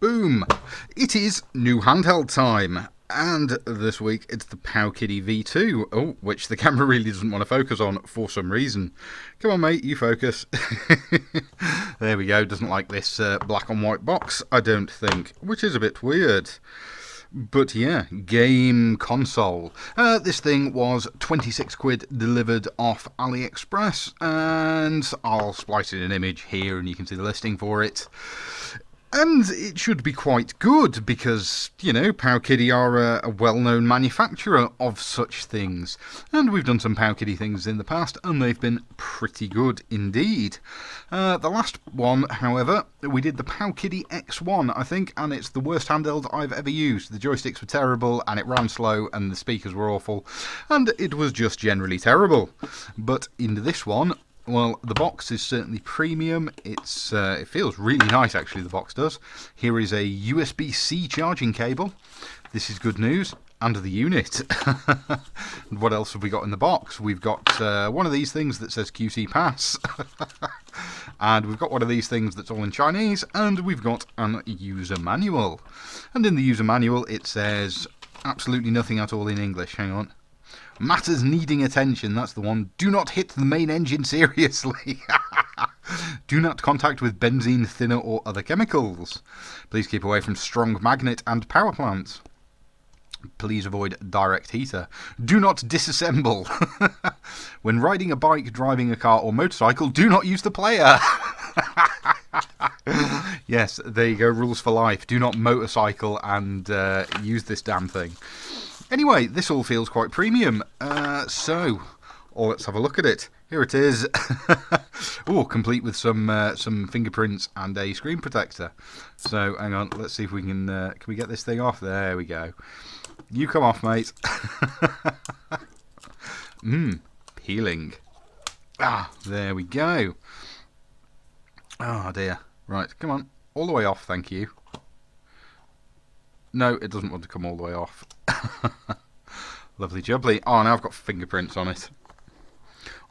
Boom! It is new handheld time, and this week it's the Powkiddy V2, which the camera really doesn't want to focus on for some reason. Come on, mate, you focus. There we go, doesn't like this black and white box, I don't think, which is a bit weird. But yeah, game console. This thing was 26 quid delivered off AliExpress, and I'll splice in an image here and you can see the listing for it. And it should be quite good because, you know, Powkiddy are a well-known manufacturer of such things. And we've done some Powkiddy things in the past and they've been pretty good indeed. The last one, however, we did the Powkiddy X1, I think, and it's the worst handheld I've ever used. The joysticks were terrible and it ran slow and the speakers were awful and it was just generally terrible. But in this one, well, the box is certainly premium. It feels really nice, actually, the box does. Here is a USB-C charging cable. This is good news. And the unit. What else have we got in the box? We've got one of these things that says QC Pass. And we've got one of these things that's all in Chinese. And we've got a user manual. And in the user manual, it says absolutely nothing at all in English. Hang on. Matters needing attention, that's the one. Do not hit the main engine seriously. Do not contact with benzene, thinner or other chemicals. Please keep away from strong magnet and power plants. Please avoid direct heater. Do not disassemble. When riding a bike, driving a car or motorcycle, do not use the player. Yes, there you go, rules for life. Do not motorcycle and use this damn thing. Anyway, this all feels quite premium, so let's have a look at it. Here it is. Oh, complete with some fingerprints and a screen protector. So, hang on, let's see if we can we get this thing off? There we go. You come off, mate. Peeling. Ah, there we go. Oh, dear. Right, come on. All the way off, thank you. No, it doesn't want to come all the way off. Lovely jubbly. Oh, now I've got fingerprints on it.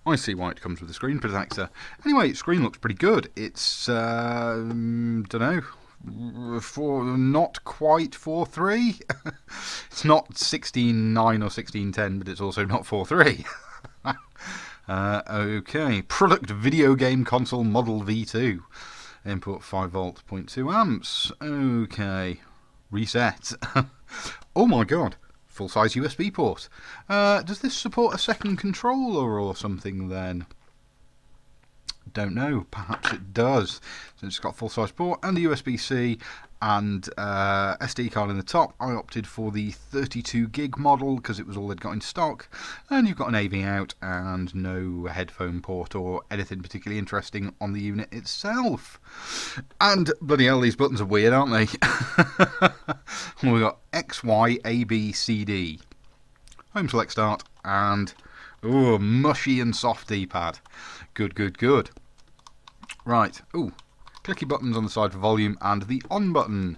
I see why it comes with a screen protector. Anyway, screen looks pretty good. It's, don't know, not quite 4.3. It's not 16.9 or 16.10, but it's also not 4.3. Okay, product video game console model V2. Input 5 volt, 0.2 amps. Okay. Reset. Oh my god, full-size USB port. Does this support a second controller or something then? Don't know, perhaps it does. So it's got full-size port and a USB-C and SD card in the top. I opted for the 32 gig model because it was all they'd got in stock. And you've got an AV out and no headphone port or anything particularly interesting on the unit itself. And bloody hell, these buttons are weird, aren't they? Well, we've got X, Y, A, B, C, D. Home select start and mushy and soft D-pad. Good, good, good. Right, clicky buttons on the side for volume and the on button.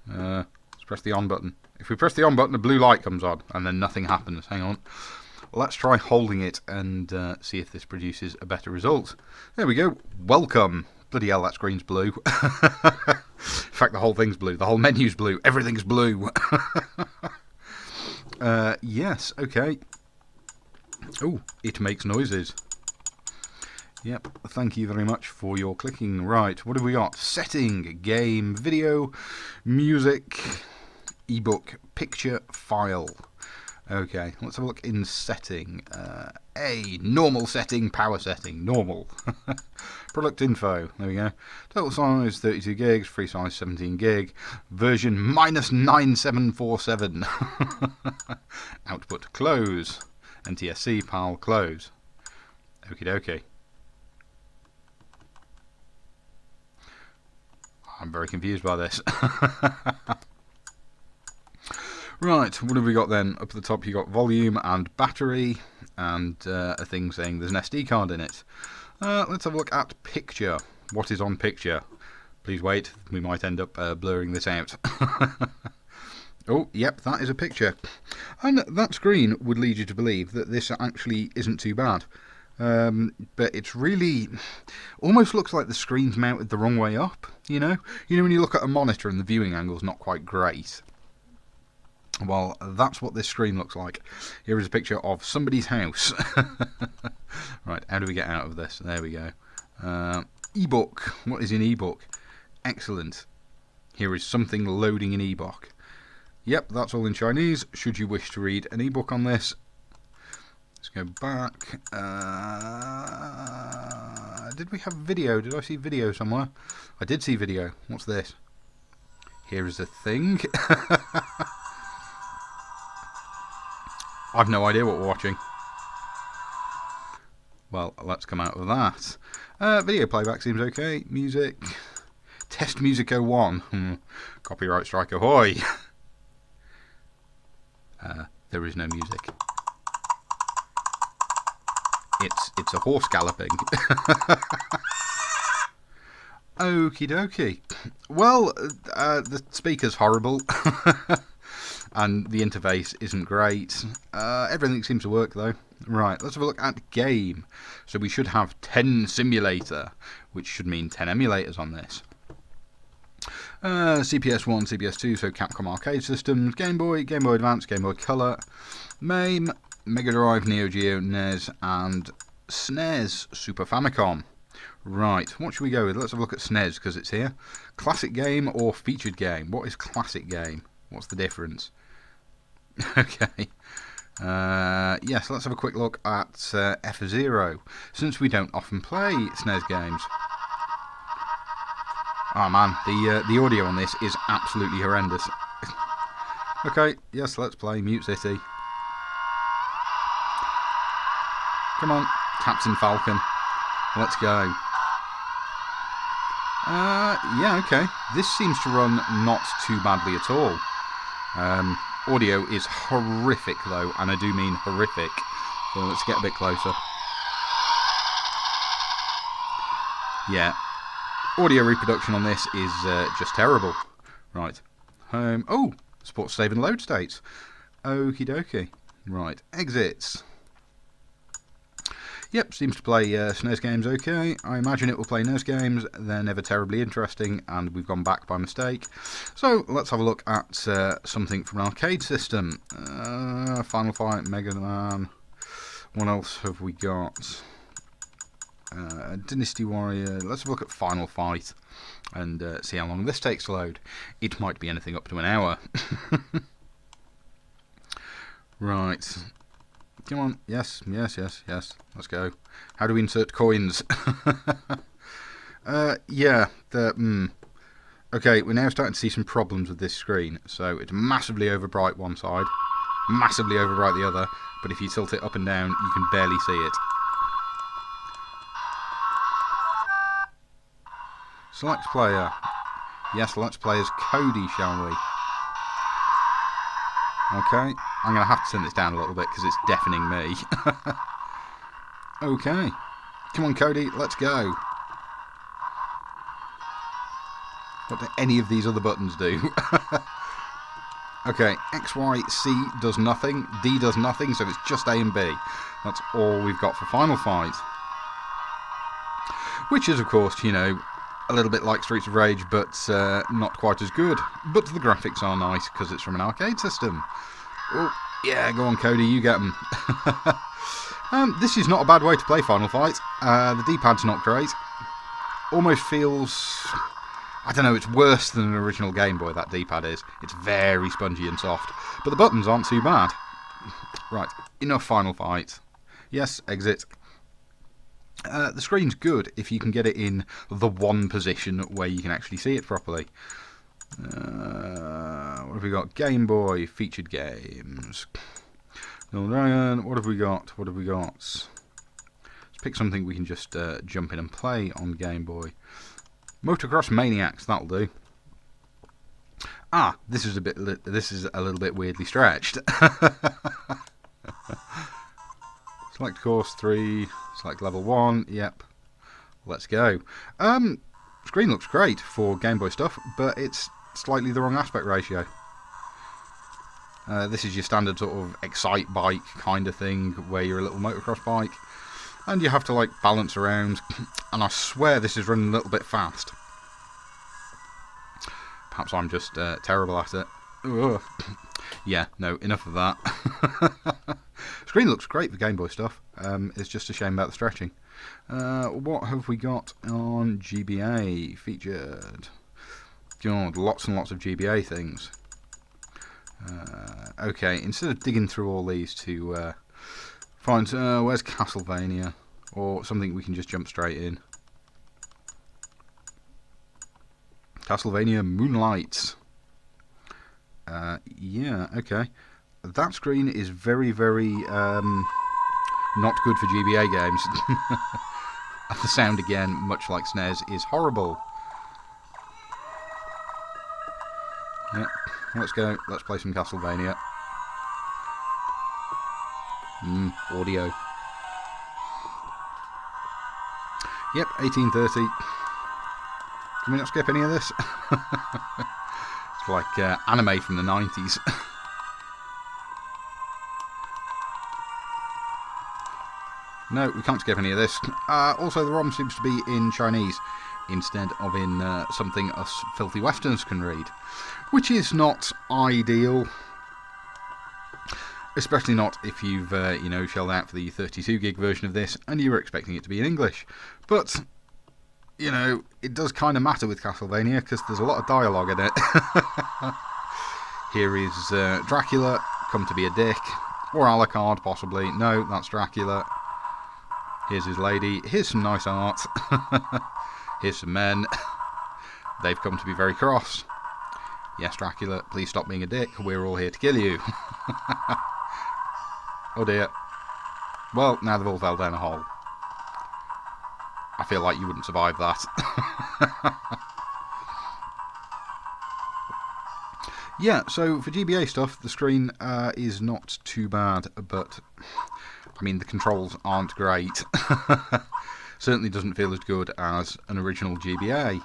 Let's press the on button. If we press the on button, a blue light comes on and then nothing happens. Hang on. Let's try holding it and see if this produces a better result. There we go. Welcome. Bloody hell, that screen's blue. In fact, the whole thing's blue. The whole menu's blue. Everything's blue. Yes, okay. Oh, it makes noises. Yep, thank you very much for your clicking. Right, what have we got? Setting, game, video, music, ebook, picture, file. Okay, let's have a look in setting. Normal setting, power setting, normal. Product info, there we go. Total size 32 gigs, free size 17 gig, version -9747. Output close, NTSC PAL close. Okie dokie. I'm very confused by this. Right, what have we got then? Up at the top you got volume and battery and a thing saying there's an SD card in it. Let's have a look at picture. What is on picture? Please wait, we might end up blurring this out. Oh, yep, that is a picture. And that screen would lead you to believe that this actually isn't too bad. But it's really almost looks like the screen's mounted the wrong way up. You know when you look at a monitor and the viewing angle's not quite great. Well, that's what this screen looks like. Here is a picture of somebody's house. Right, how do we get out of this? There we go. Ebook. What is an ebook? Excellent. Here is something loading an ebook. Yep, that's all in Chinese. Should you wish to read an ebook on this, let's go back. Did we have video? Did I see video somewhere? I did see video. What's this? Here is a thing. I've no idea what we're watching. Well, let's come out of that. Video playback seems okay. Music. Test Music 01. Copyright strike ahoy. There is no music. It's a horse galloping. Okie dokie. Well, the speaker's horrible. And the interface isn't great. Everything seems to work though. Right, let's have a look at game. So we should have 10 simulator, which should mean 10 emulators on this. CPS 1, CPS 2, so Capcom arcade systems, Game Boy, Game Boy Advance, Game Boy Color, MAME, Megadrive, Neo Geo, NES, and Snes, Super Famicom. Right, what should we go with? Let's have a look at Snes, because it's here. Classic game or featured game? What is classic game? What's the difference? Okay. Yes, let's have a quick look at F-Zero, since we don't often play SNES games. Oh man, the audio on this is absolutely horrendous. Okay, yes, let's play Mute City. Come on, Captain Falcon. Let's go. Yeah, okay. This seems to run not too badly at all. Audio is horrific though, and I do mean horrific. So let's get a bit closer. Yeah. Audio reproduction on this is just terrible. Right. Home. Oh! Supports save and load states. Okie dokie. Right. Exits. Yep, seems to play SNES games okay. I imagine it will play NES games. They're never terribly interesting, and we've gone back by mistake. So, let's have a look at something from an arcade system. Final Fight, Mega Man. What else have we got? Dynasty Warrior. Let's have a look at Final Fight and see how long this takes to load. It might be anything up to an hour. Right. Come on. Yes, yes, yes, yes. Let's go. How do we insert coins? Yeah. Okay, we're now starting to see some problems with this screen. So it's massively overbright one side, massively overbright the other, but if you tilt it up and down, you can barely see it. Select player. Yes, let's play as Cody, shall we? Okay, I'm going to have to turn this down a little bit because it's deafening me. Okay, come on Cody, let's go. What do any of these other buttons do? Okay, X, Y, C does nothing, D does nothing, so it's just A and B. That's all we've got for Final Fight. Which is, of course, you know, a little bit like Streets of Rage, but not quite as good. But the graphics are nice because it's from an arcade system. Oh, yeah, go on Cody, you get them. This is not a bad way to play Final Fight. The D-pad's not great. Almost feels... I don't know, it's worse than an original Game Boy, that D-pad is. It's very spongy and soft. But the buttons aren't too bad. Right, enough Final Fight. Yes, exit. The screen's good if you can get it in the one position where you can actually see it properly. What have we got? Game Boy, featured games. No Dragon, what have we got? What have we got? Let's pick something we can just jump in and play on Game Boy. Motocross Maniacs, that'll do. Ah, this is a little bit weirdly stretched. Select course 3, select level 1, yep. Let's go. Screen looks great for Game Boy stuff, but it's slightly the wrong aspect ratio. This is your standard sort of Excite bike kind of thing, where you're a little motocross bike. and you have to like balance around, and I swear this is running a little bit fast. Perhaps I'm just terrible at it. Ugh. Yeah, no, enough of that. Screen looks great for Game Boy stuff. It's just a shame about the stretching. What have we got on GBA featured? God, lots and lots of GBA things. Okay, instead of digging through all these to find where's Castlevania, or something we can just jump straight in. Castlevania Moonlight. Yeah, okay. That screen is very, very not good for GBA games. The sound, again, much like Snes, is horrible. Yeah, let's go. Let's play some Castlevania. Audio. Yep, 1830. Can we not skip any of this? It's like anime from the 90s. No, we can't skip any of this. Also, the ROM seems to be in Chinese instead of in something us filthy Westerners can read, which is not ideal. Especially not if you've, shelled out for the 32 gig version of this and you were expecting it to be in English. But, it does kind of matter with Castlevania because there's a lot of dialogue in it. Here is Dracula, come to be a dick. Or Alucard, possibly. No, that's Dracula. Here's his lady. Here's some nice art. Here's some men. They've come to be very cross. Yes, Dracula, please stop being a dick. We're all here to kill you. Oh dear. Well, now they've all fell down a hole. I feel like you wouldn't survive that. Yeah, so for GBA stuff, the screen is not too bad, but I mean, the controls aren't great. Certainly doesn't feel as good as an original GBA.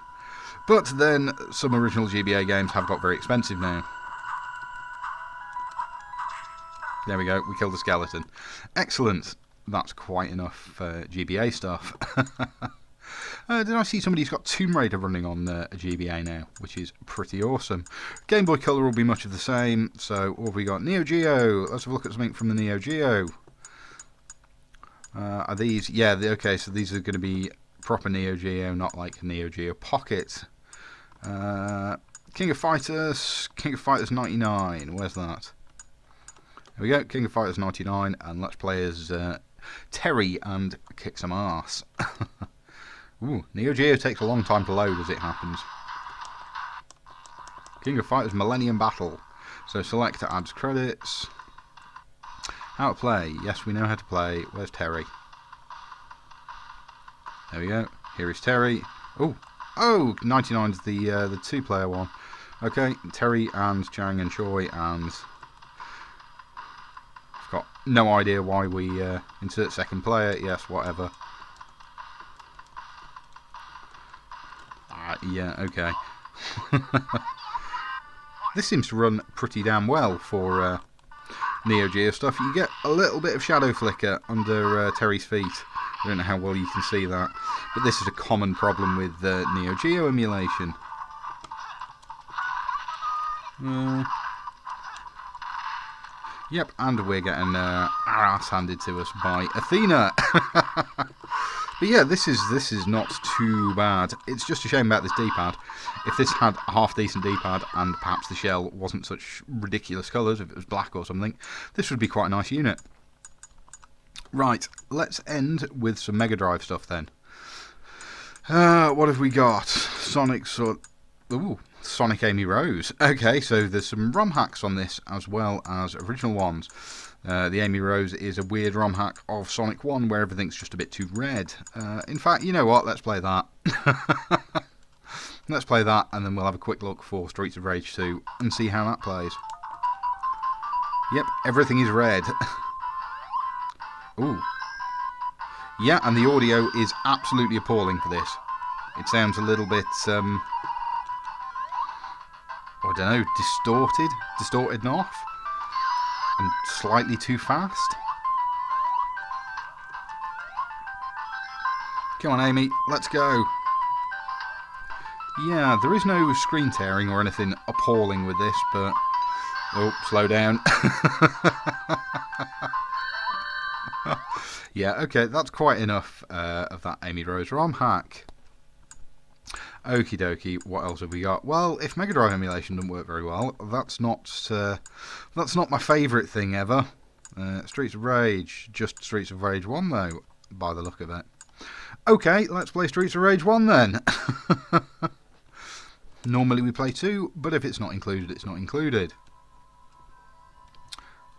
But then, some original GBA games have got very expensive now. There we go, we killed a skeleton. Excellent. That's quite enough GBA stuff. Did I see somebody's got Tomb Raider running on a GBA now, which is pretty awesome. Game Boy Color will be much of the same, so what have we got? Neo Geo. Let's have a look at something from the Neo Geo. Are these? Yeah, okay, so these are going to be proper Neo Geo, not like Neo Geo Pocket. King of Fighters 99. Where's that? There we go, King of Fighters 99, and let's play as Terry and kick some ass. Ooh, Neo Geo takes a long time to load as it happens. King of Fighters Millennium Battle. So select adds credits. How to play. Yes, we know how to play. Where's Terry? There we go. Here is Terry. Oh, 99's the two-player one. Okay, Terry and Chang and Choi, and I've got no idea why we insert second player. Yes, whatever. Yeah, okay. This seems to run pretty damn well for Neo Geo stuff. You get a little bit of shadow flicker under Terry's feet. I don't know how well you can see that, but this is a common problem with Neo Geo emulation. Yep, and we're getting our ass handed to us by Athena. But yeah, this is not too bad. It's just a shame about this D-pad. If this had a half-decent D-pad and perhaps the shell wasn't such ridiculous colours, if it was black or something, this would be quite a nice unit. Right, let's end with some Megadrive stuff then. What have we got? Sonic Amy Rose. Okay, so there's some ROM hacks on this as well as original ones. The Amy Rose is a weird ROM hack of Sonic 1 where everything's just a bit too red. In fact, you know what? Let's play that. Let's play that, and then we'll have a quick look for Streets of Rage 2 and see how that plays. Yep, everything is red. Ooh. Yeah, and the audio is absolutely appalling for this. It sounds a little bit, I don't know, distorted off, and slightly too fast. Come on, Amy, let's go. Yeah, there is no screen tearing or anything appalling with this, but... Oh, slow down. Yeah, okay, that's quite enough of that Amy Rose ROM hack. Okie dokie, what else have we got? Well, if Megadrive emulation doesn't work very well, that's not my favourite thing ever. Streets of Rage, just Streets of Rage 1 though, by the look of it. Okay, let's play Streets of Rage 1 then. Normally we play 2, but if it's not included, it's not included.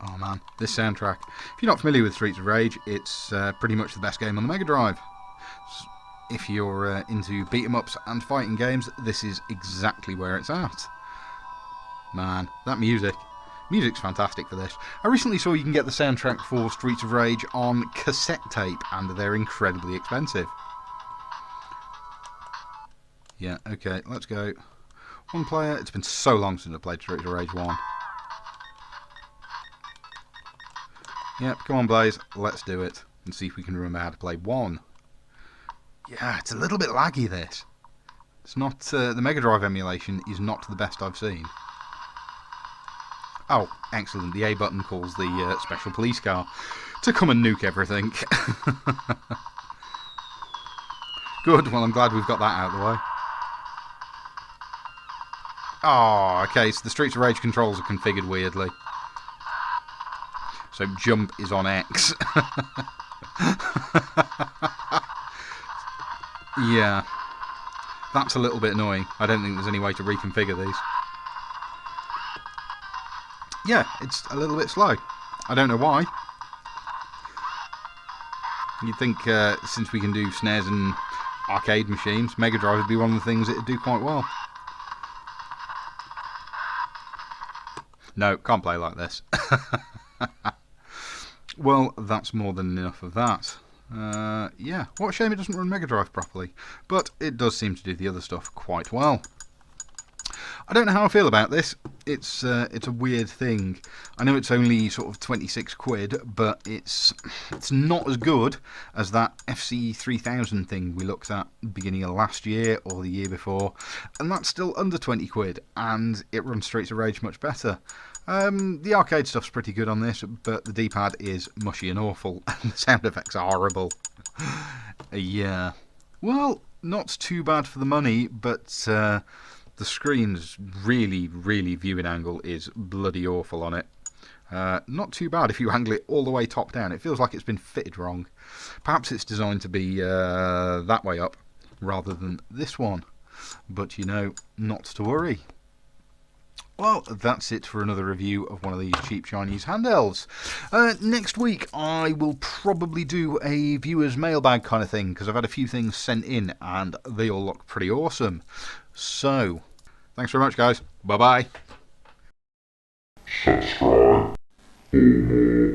Oh man, this soundtrack. If you're not familiar with Streets of Rage, it's pretty much the best game on the Megadrive. If you're into beat-em-ups and fighting games, this is exactly where it's at. Man, that music's fantastic for this. I recently saw you can get the soundtrack for Streets of Rage on cassette tape, and they're incredibly expensive. Yeah, okay, let's go. One player. It's been so long since I played Streets of Rage 1. Yep, come on Blaze, let's do it, and see if we can remember how to play 1. Yeah, it's a little bit laggy, this. It's not, the Mega Drive emulation is not the best I've seen. Oh, excellent. The A button calls the special police car to come and nuke everything. Good, well I'm glad we've got that out of the way. Oh, okay, so the Streets of Rage controls are configured weirdly. So jump is on X. Yeah, that's a little bit annoying. I don't think there's any way to reconfigure these. Yeah, it's a little bit slow. I don't know why. You'd think since we can do Snes and arcade machines, Mega Drive would be one of the things it would do quite well. No, can't play like this. Well, that's more than enough of that. Yeah, what a shame it doesn't run Mega Drive properly, but it does seem to do the other stuff quite well. I don't know how I feel about this. It's a weird thing. I know it's only sort of 26 quid, but it's not as good as that FC 3000 thing we looked at beginning of last year or the year before, and that's still under 20 quid, and it runs Streets of Rage much better. The arcade stuff's pretty good on this, but the Dpad is mushy and awful, and the sound effects are horrible. Yeah. Well, not too bad for the money, but the screen's really viewing angle is bloody awful on it. Not too bad if you angle it all the way top down. It feels like it's been fitted wrong. Perhaps it's designed to be that way up rather than this one. But you know, not to worry. Well, that's it for another review of one of these cheap Chinese handhelds. Next week I will probably do a viewer's mailbag kind of thing, because I've had a few things sent in and they all look pretty awesome. So, thanks very much guys. Bye bye. Subscribe for more videos.